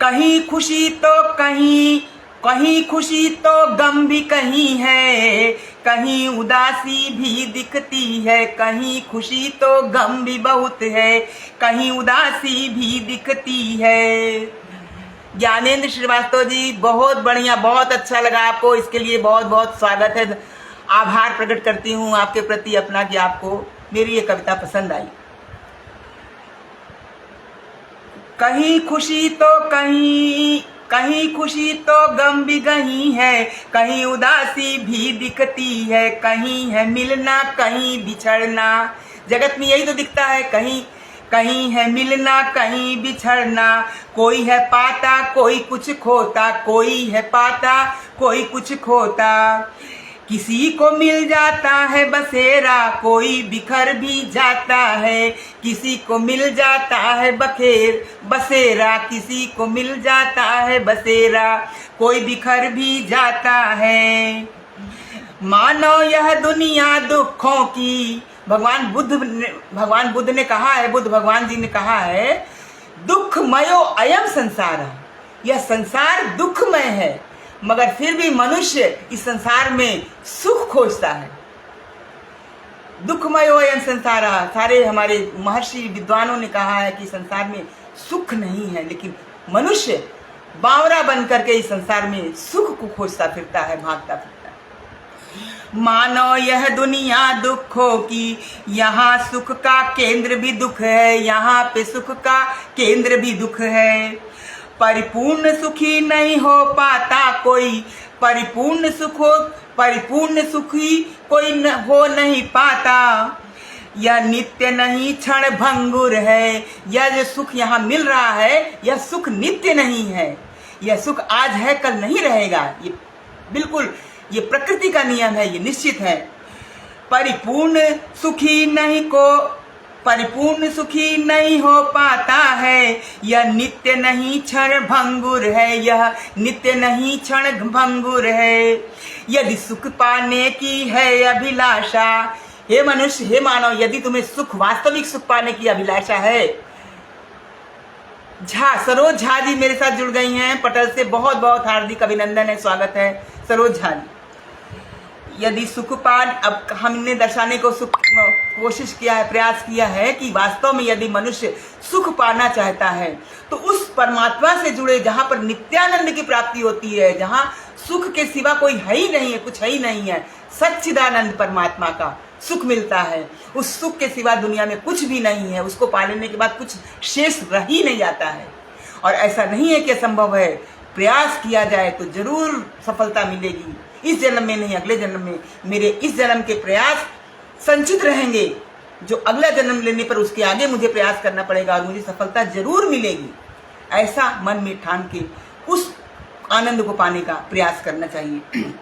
कहीं खुशी तो कहीं खुशी तो गम भी कहीं है, कहीं उदासी भी दिखती है, कहीं खुशी तो गम भी बहुत है, कहीं उदासी भी दिखती है। ज्ञानेंद्र श्रीवास्तव जी, बहुत बढ़िया, बहुत अच्छा लगा आपको, इसके लिए बहुत बहुत स्वागत है। आभार प्रकट करती हूँ आपके प्रति अपना कि आपको मेरी ये कविता पसंद आई। कहीं खुशी तो गम भी कहीं है, कहीं उदासी भी दिखती है, कहीं है मिलना कहीं बिछड़ना। जगत में यही तो दिखता है, कहीं है मिलना कहीं बिछड़ना। कोई है पाता कोई कुछ खोता, कोई है पाता कोई कुछ खोता। किसी को मिल जाता है बसेरा, कोई बिखर भी जाता है, किसी को मिल जाता है बसेरा, किसी को मिल जाता है बसेरा, कोई बिखर भी जाता है। मानो यह दुनिया दुखों की, भगवान बुद्ध ने कहा है, बुद्ध भगवान जी ने कहा है, दुखमयो अयम संसार, यह संसार दुखमय है, मगर फिर भी मनुष्य इस संसार में सुख खोजता है। दुखमय अयम संसार, सारे हमारे महर्षि विद्वानों ने कहा है कि संसार में सुख नहीं है, लेकिन मनुष्य बावरा बन करके इस संसार में सुख को खोजता फिरता है, भागता फिरता है। मानो यह दुनिया दुखों की, यहाँ सुख का केंद्र भी दुख है, यहाँ पे सुख का केंद्र भी दुख है। परिपूर्ण सुखी नहीं हो पाता कोई, परिपूर्ण सुखी कोई हो नहीं पाता। यह नित्य नहीं क्षण भंगुर है, यह जो सुख यहाँ मिल रहा है यह सुख नित्य नहीं है, यह सुख आज है कल नहीं रहेगा, ये बिल्कुल ये प्रकृति का नियम है, ये निश्चित है। परिपूर्ण सुखी नहीं हो पाता है, यह नित्य नहीं क्षण भंगुर है, यह नित्य नहीं क्षण भंगुर है। यदि सुख पाने की है अभिलाषा, हे मनुष्य, हे मानव, यदि तुम्हें सुख, वास्तविक सुख पाने की अभिलाषा है, सरोज झा जी मेरे साथ जुड़ गई हैं पटल से, बहुत बहुत हार्दिक अभिनंदन है, स्वागत है सरोज झा जी। यदि सुख पान, अब हमने दर्शाने को कोशिश किया है, प्रयास किया है कि वास्तव में यदि मनुष्य सुख पाना चाहता है तो उस परमात्मा से जुड़े जहाँ पर नित्यानंद की प्राप्ति होती है, जहाँ सुख के सिवा कोई है ही नहीं है, कुछ है ही नहीं है, सच्चिदानंद परमात्मा का सुख मिलता है। उस सुख के सिवा दुनिया में कुछ भी नहीं है, उसको पा लेने के बाद कुछ शेष रह ही नहीं जाता है। और ऐसा नहीं है कि असंभव है, प्रयास किया जाए तो जरूर सफलता मिलेगी, इस जन्म में नहीं अगले जन्म में। मेरे इस जन्म के प्रयास संचित रहेंगे, जो अगला जन्म लेने पर उसके आगे मुझे प्रयास करना पड़ेगा और मुझे सफलता जरूर मिलेगी, ऐसा मन में ठान के उस आनंद को पाने का प्रयास करना चाहिए।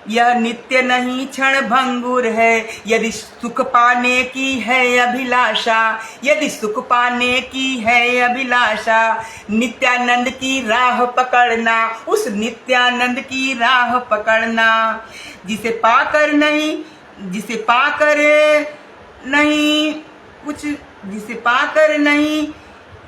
यह नित्य नहीं क्षण भंगुर है, यदि सुख पाने की है अभिलाषा, यदि सुख पाने की है अभिलाषा, नित्यानंद की राह पकड़ना, उस नित्यानंद की राह पकड़ना। जिसे पाकर नहीं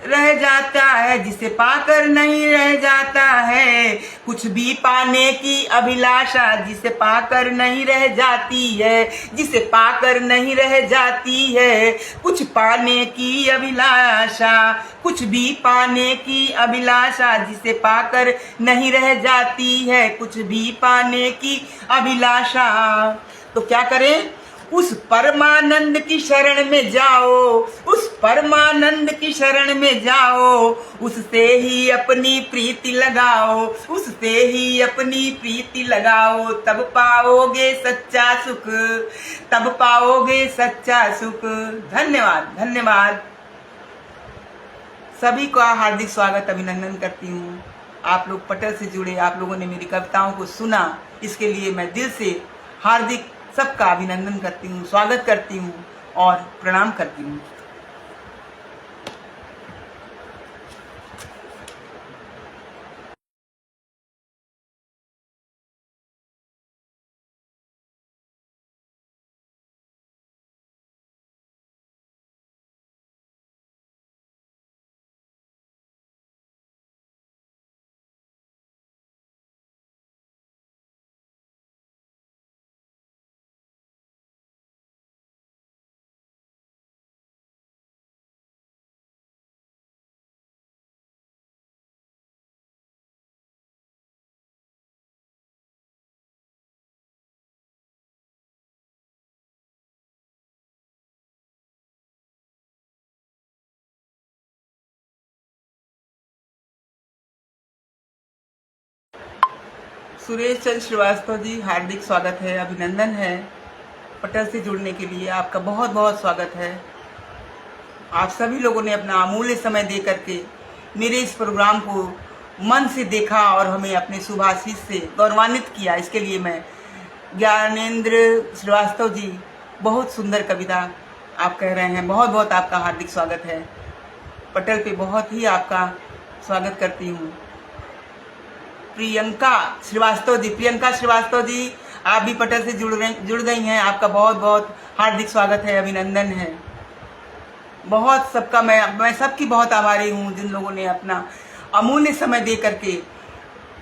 रह जाता है, जिसे पाकर नहीं रह जाता है, कुछ भी पाने की अभिलाषा, जिसे पाकर नहीं रह जाती है, जिसे पाकर नहीं रह जाती है, कुछ पाने की अभिलाषा, कुछ भी पाने की अभिलाषा, जिसे पाकर नहीं रह जाती है, कुछ भी पाने की अभिलाषा। तो क्या करें? उस परमानंद की शरण में जाओ, उस परमानंद की शरण में जाओ, उससे ही अपनी प्रीति लगाओ, उससे ही अपनी प्रीति लगाओ, तब पाओगे सच्चा सुख, तब पाओगे सच्चा सुख। धन्यवाद, धन्यवाद। सभी का हार्दिक स्वागत, अभिनंदन करती हूँ। आप लोग पटल से जुड़े, आप लोगों ने मेरी कविताओं को सुना, इसके लिए मैं दिल से हार्दिक सबका अभिनंदन करती हूँ, स्वागत करती हूँ और प्रणाम करती हूँ। सुरेश चंद्र श्रीवास्तव जी, हार्दिक स्वागत है, अभिनंदन है। पटल से जुड़ने के लिए आपका बहुत बहुत स्वागत है। आप सभी लोगों ने अपना अमूल्य समय दे करके मेरे इस प्रोग्राम को मन से देखा और हमें अपने शुभाशीष से गौरवान्वित किया। इसके लिए मैं ज्ञानेंद्र श्रीवास्तव जी, बहुत सुंदर कविता आप कह रहे हैं, बहुत बहुत आपका हार्दिक स्वागत है। पटल पे बहुत ही आपका स्वागत करती हूँ। प्रियंका श्रीवास्तव जी, आप भी पटल से जुड़ गई हैं, आपका बहुत बहुत हार्दिक स्वागत है, अभिनंदन है। बहुत सबका मैं सबकी बहुत आभारी हूँ जिन लोगों ने अपना अमूल्य समय दे करके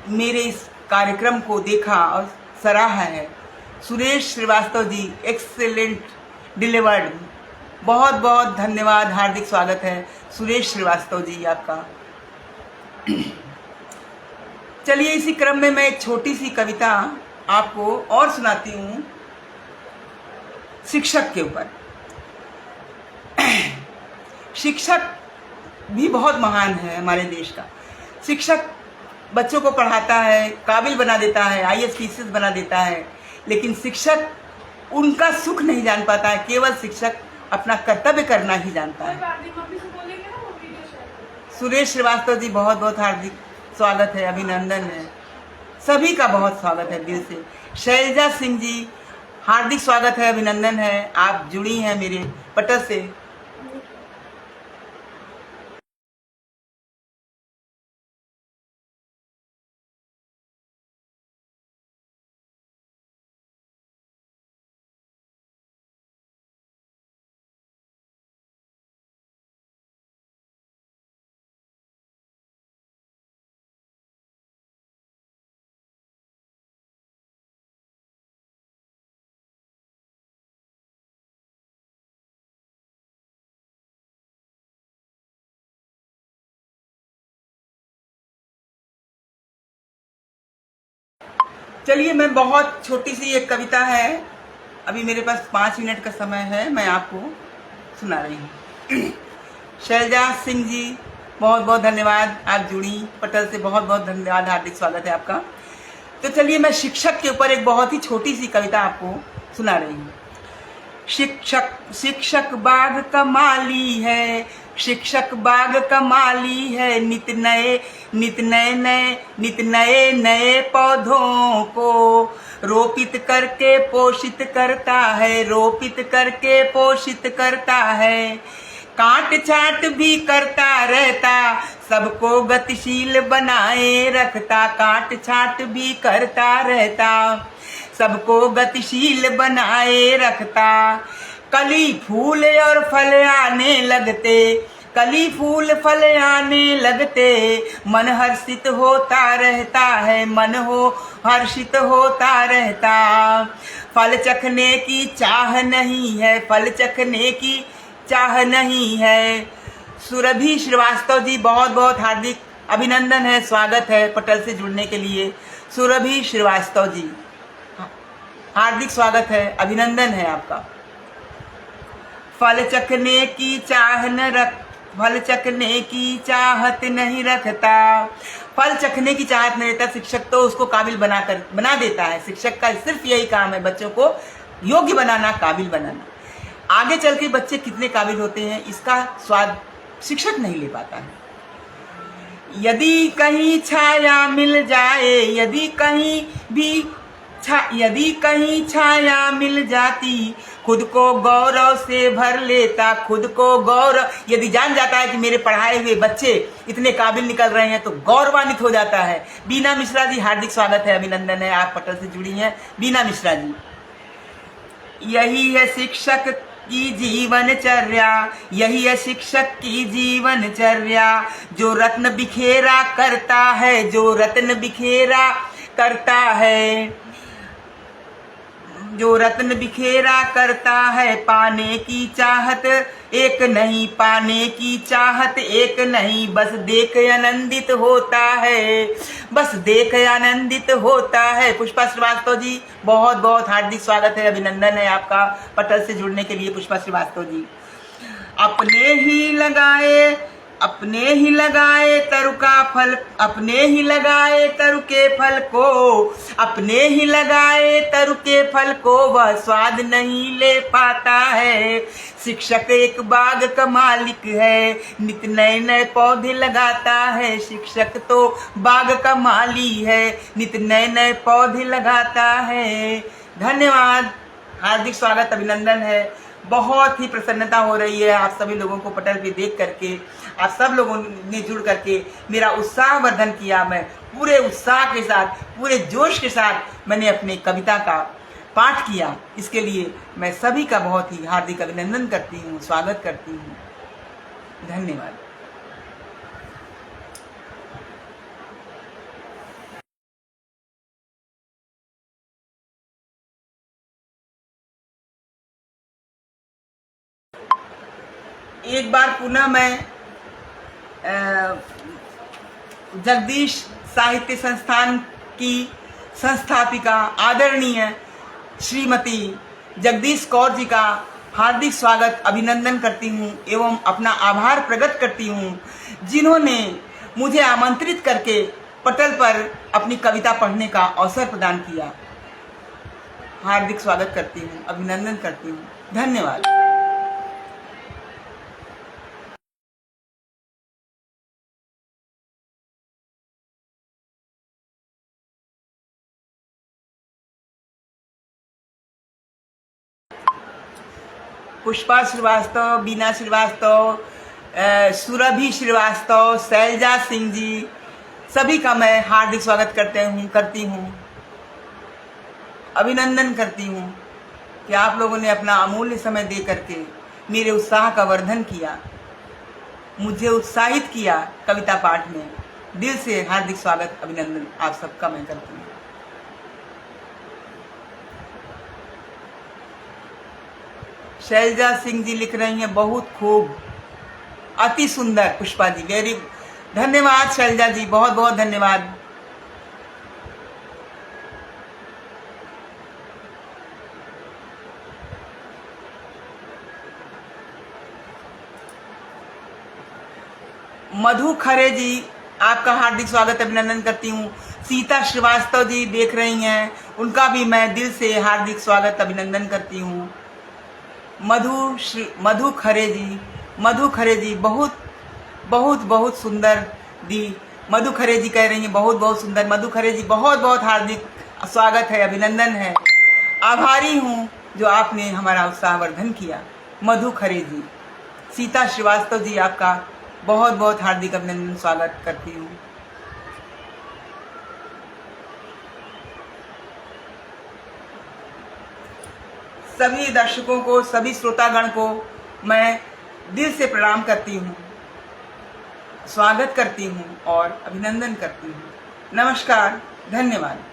मेरे इस कार्यक्रम को देखा और सराहा है। सुरेश श्रीवास्तव जी, एक्सेलेंट डिलीवर्ड, बहुत बहुत धन्यवाद, हार्दिक स्वागत है सुरेश श्रीवास्तव जी आपका। चलिए इसी क्रम में मैं एक छोटी सी कविता आपको और सुनाती हूँ शिक्षक के ऊपर। शिक्षक भी बहुत महान है हमारे देश का। शिक्षक बच्चों को पढ़ाता है, काबिल बना देता है, IAS PCS बना देता है, लेकिन शिक्षक उनका सुख नहीं जान पाता है। केवल शिक्षक अपना कर्तव्य करना ही जानता है। सुरेश श्रीवास्तव जी, बहुत बहुत हार्दिक स्वागत है, अभिनंदन है, सभी का बहुत स्वागत है दिल से। शैलजा सिंह जी, हार्दिक स्वागत है, अभिनंदन है, आप जुड़ी हैं मेरे पटल से। चलिए मैं बहुत छोटी सी एक कविता है, अभी मेरे पास 5 मिनट का समय है, मैं आपको सुना रही हूँ। शैलजा सिंह जी, बहुत बहुत धन्यवाद, आप जुड़ी पटल से, बहुत बहुत धन्यवाद, हार्दिक स्वागत है आपका। तो चलिए मैं शिक्षक के ऊपर एक बहुत ही छोटी सी कविता आपको सुना रही हूँ। शिक्षक बाग का माली है, शिक्षक बाग का माली है, नित नए पौधों को रोपित करके पोषित करता है, रोपित करके पोषित करता है। काट छाट भी करता रहता, सबको गतिशील बनाए रखता, काट छाट भी करता रहता, सबको गतिशील बनाए रखता। कली फूल और फल आने लगते, कली फूल फल आने लगते, मन हर्षित होता रहता है, मन हो हर्षित होता रहता। फल चखने की चाह नहीं है, फल चखने की चाह नहीं है। सुरभि श्रीवास्तव जी, बहुत बहुत हार्दिक अभिनंदन है, स्वागत है पटल से जुड़ने के लिए। सुरभि श्रीवास्तव जी, हार्दिक स्वागत है, अभिनंदन है आपका। फल चखने की चाह न रख, फल चखने की चाहत नहीं रखता, फल चखने की चाहत नहीं रहता। शिक्षक तो उसको काबिल बना देता है। शिक्षक का सिर्फ यही काम है, बच्चों को योग्य बनाना, काबिल बनाना। आगे चल के बच्चे कितने काबिल होते हैं इसका स्वाद शिक्षक नहीं ले पाता है। यदि कहीं छाया मिल जाए, यदि कहीं छाया मिल जाती, खुद को गौरव से भर लेता, खुद को गौरव, यदि जान जाता है कि मेरे पढ़ाए हुए बच्चे इतने काबिल निकल रहे हैं तो गौरवान्वित हो जाता है। बीना मिश्रा जी, हार्दिक स्वागत है, अभिनंदन है, आप पटल से जुड़ी हैं बीना मिश्रा जी। यही है शिक्षक की जीवनचर्या, यही है शिक्षक की जीवनचर्या, जो रत्न बिखेरा करता है, जो रत्न बिखेरा करता है, जो रत्न बिखेरा करता है। पाने की चाहत एक नहीं, पाने की चाहत एक नहीं, बस देख आनंदित होता है, बस देख आनंदित होता है। पुष्पा श्रीवास्तव जी, बहुत बहुत हार्दिक स्वागत है, अभिनंदन है आपका पटल से जुड़ने के लिए। पुष्पा श्रीवास्तव जी, अपने ही लगाए तरुका फल अपने ही लगाए तरु के फल को, अपने ही लगाए तरु के फल को वह स्वाद नहीं ले पाता है। शिक्षक एक बाग का मालिक है, नित नए नए पौधे लगाता है। शिक्षक तो बाग का माली है, नित नए नए पौधे लगाता है। धन्यवाद, हार्दिक स्वागत, अभिनंदन है। बहुत ही प्रसन्नता हो रही है आप सभी लोगों को पटल पे देख करके। आप सब लोगों ने जुड़ करके मेरा उत्साह वर्धन किया। मैं पूरे उत्साह के साथ, पूरे जोश के साथ मैंने अपनी कविता का पाठ किया। इसके लिए मैं सभी का बहुत ही हार्दिक अभिनंदन करती हूँ, स्वागत करती हूँ। धन्यवाद। एक बार पुनः मैं जगदीश साहित्य संस्थान की संस्थापिका आदरणीय श्रीमती जगदीश कौर जी का हार्दिक स्वागत, अभिनंदन करती हूँ एवं अपना आभार प्रकट करती हूँ, जिन्होंने मुझे आमंत्रित करके पटल पर अपनी कविता पढ़ने का अवसर प्रदान किया। हार्दिक स्वागत करती हूँ, अभिनंदन करती हूँ। धन्यवाद। पुष्पा श्रीवास्तव, बीना श्रीवास्तव, सुरभि श्रीवास्तव, शैलजा सिंह जी, सभी का मैं हार्दिक स्वागत करती हूँ, अभिनंदन करती हूँ कि आप लोगों ने अपना अमूल्य समय दे करके मेरे उत्साह का वर्धन किया, मुझे उत्साहित किया कविता पाठ में। दिल से हार्दिक स्वागत, अभिनंदन आप सबका मैं करती हूँ। शैलजा सिंह जी लिख रही हैं, बहुत खूब, अति सुंदर। पुष्पा जी, वेरी धन्यवाद। शैलजा जी, बहुत बहुत धन्यवाद। मधु खरे जी, आपका हार्दिक स्वागत, अभिनंदन करती हूँ। सीता श्रीवास्तव जी देख रही हैं, उनका भी मैं दिल से हार्दिक स्वागत, अभिनंदन करती हूँ। मधु खरे जी बहुत बहुत बहुत सुंदर दी। मधु खरे जी कह रही हैं बहुत बहुत सुंदर। मधु खरे जी, बहुत बहुत हार्दिक स्वागत है, अभिनंदन है। आभारी हूँ जो आपने हमारा उत्साह वर्धन किया। मधु खरे जी, सीता श्रीवास्तव जी, आपका बहुत बहुत हार्दिक अभिनंदन, स्वागत करती हूँ। सभी दर्शकों को, सभी श्रोतागण को मैं दिल से प्रणाम करती हूँ, स्वागत करती हूँ और अभिनंदन करती हूँ। नमस्कार, धन्यवाद।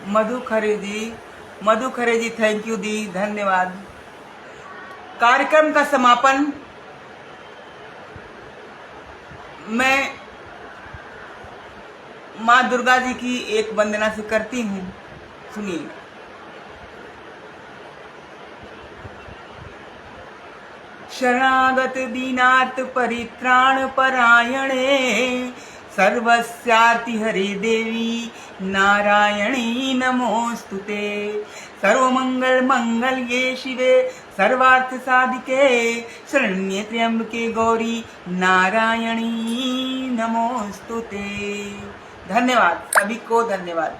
मधु खरे जी, थैंक यू दी, धन्यवाद। कार्यक्रम का समापन मैं माँ दुर्गा जी की एक वंदना से करती हूँ, सुनिए। शरणागत दीनार्थ परित्राण परायणे सर्वस्यार्ति हरे देवी नारायणी नमोस्तुते। सर्वमंगल मंगल्ये शिवे सर्वार्थ साधिके शरण्ये त्र्यंबके गौरी नारायणी नमोस्तुते। धन्यवाद, सभी को धन्यवाद।